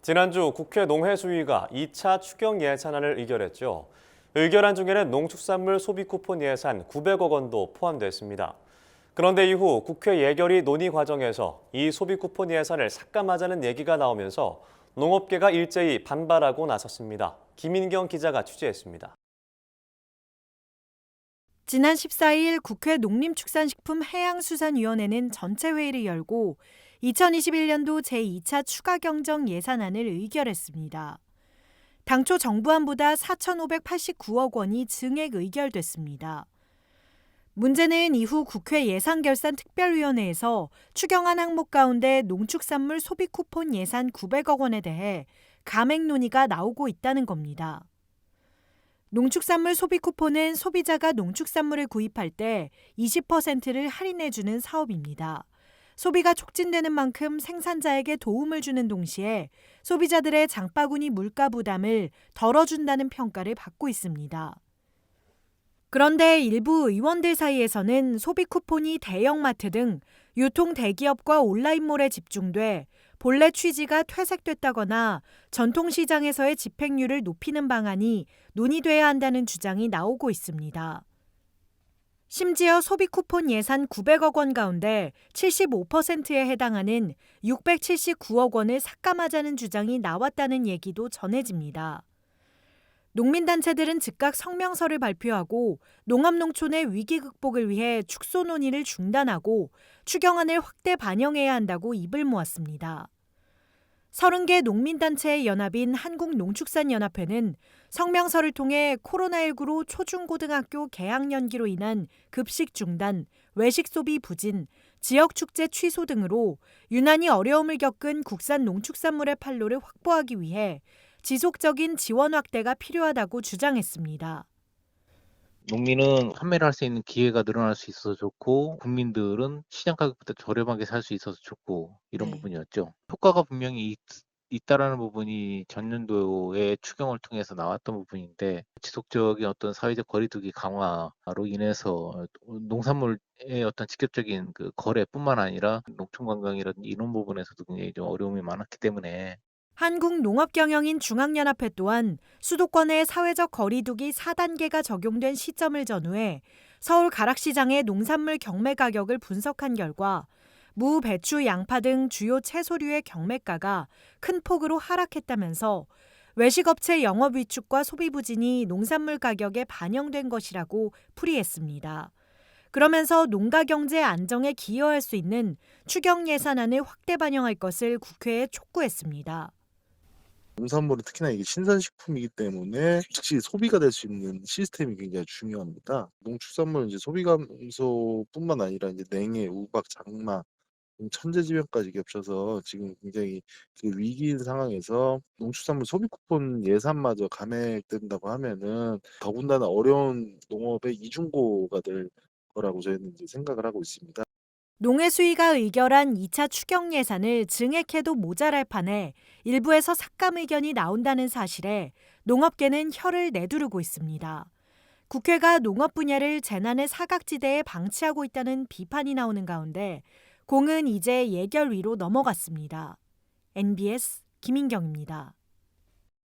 지난주 국회 농해수위가 2차 추경 예산안을 의결했죠. 의결안 중에는 농축산물 소비 쿠폰 예산 900억 원도 포함됐습니다. 그런데 이후 국회 예결위 논의 과정에서 이 소비 쿠폰 예산을 삭감하자는 얘기가 나오면서 농업계가 일제히 반발하고 나섰습니다. 김인경 기자가 취재했습니다. 지난 14일 국회 농림축산식품해양수산위원회는 전체 회의를 열고 2021년도 제2차 추가 경정 예산안을 의결했습니다. 당초 정부안보다 4,589억 원이 증액 의결됐습니다. 문제는 이후 국회 예산결산특별위원회에서 추경안 항목 가운데 농축산물 소비 쿠폰 예산 900억 원에 대해 감액 논의가 나오고 있다는 겁니다. 농축산물 소비 쿠폰은 소비자가 농축산물을 구입할 때 20%를 할인해주는 사업입니다. 소비가 촉진되는 만큼 생산자에게 도움을 주는 동시에 소비자들의 장바구니 물가 부담을 덜어준다는 평가를 받고 있습니다. 그런데 일부 의원들 사이에서는 소비 쿠폰이 대형마트 등 유통 대기업과 온라인몰에 집중돼 본래 취지가 퇴색됐다거나 전통시장에서의 집행률을 높이는 방안이 논의돼야 한다는 주장이 나오고 있습니다. 심지어 소비 쿠폰 예산 900억 원 가운데 75%에 해당하는 679억 원을 삭감하자는 주장이 나왔다는 얘기도 전해집니다. 농민단체들은 즉각 성명서를 발표하고 농업농촌의 위기 극복을 위해 축소 논의를 중단하고 추경안을 확대 반영해야 한다고 입을 모았습니다. 30개 농민단체의 연합인 한국농축산연합회는 성명서를 통해 코로나19로 초중고등학교 개학 연기로 인한 급식 중단, 외식 소비 부진, 지역축제 취소 등으로 유난히 어려움을 겪은 국산 농축산물의 판로를 확보하기 위해 지속적인 지원 확대가 필요하다고 주장했습니다. 농민은 판매를 할 수 있는 기회가 늘어날 수 있어서 좋고 국민들은 시장 가격보다 저렴하게 살 수 있어서 좋고 이런 부분이었죠. 효과가 분명히 있다라는 부분이 전년도에 추경을 통해서 나왔던 부분인데 지속적인 어떤 사회적 거리두기 강화로 인해서 농산물의 어떤 직접적인 그 거래뿐만 아니라 농촌 관광이라든지 이런 부분에서도 굉장히 좀 어려움이 많았기 때문에 한국농업경영인 중앙연합회 또한 수도권의 사회적 거리두기 4단계가 적용된 시점을 전후해 서울 가락시장의 농산물 경매 가격을 분석한 결과 무, 배추, 양파 등 주요 채소류의 경매가가 큰 폭으로 하락했다면서 외식업체 영업 위축과 소비 부진이 농산물 가격에 반영된 것이라고 풀이했습니다. 그러면서 농가 경제 안정에 기여할 수 있는 추경 예산안을 확대 반영할 것을 국회에 촉구했습니다. 농산물은 특히나 이게 신선식품이기 때문에 즉시 소비가 될 수 있는 시스템이 굉장히 중요합니다. 농축산물은 이제 소비 감소뿐만 아니라 이제 냉해, 우박, 장마, 천재지변까지 겹쳐서 지금 굉장히 그 위기인 상황에서 농축산물 소비 쿠폰 예산마저 감액된다고 하면은 더군다나 어려운 농업의 이중고가 될 거라고 저희는 이제 생각을 하고 있습니다. 농해수위가 의결한 2차 추경 예산을 증액해도 모자랄 판에 일부에서 삭감 의견이 나온다는 사실에 농업계는 혀를 내두르고 있습니다. 국회가 농업 분야를 재난의 사각지대에 방치하고 있다는 비판이 나오는 가운데 공은 이제 예결위로 넘어갔습니다. NBS 김인경입니다.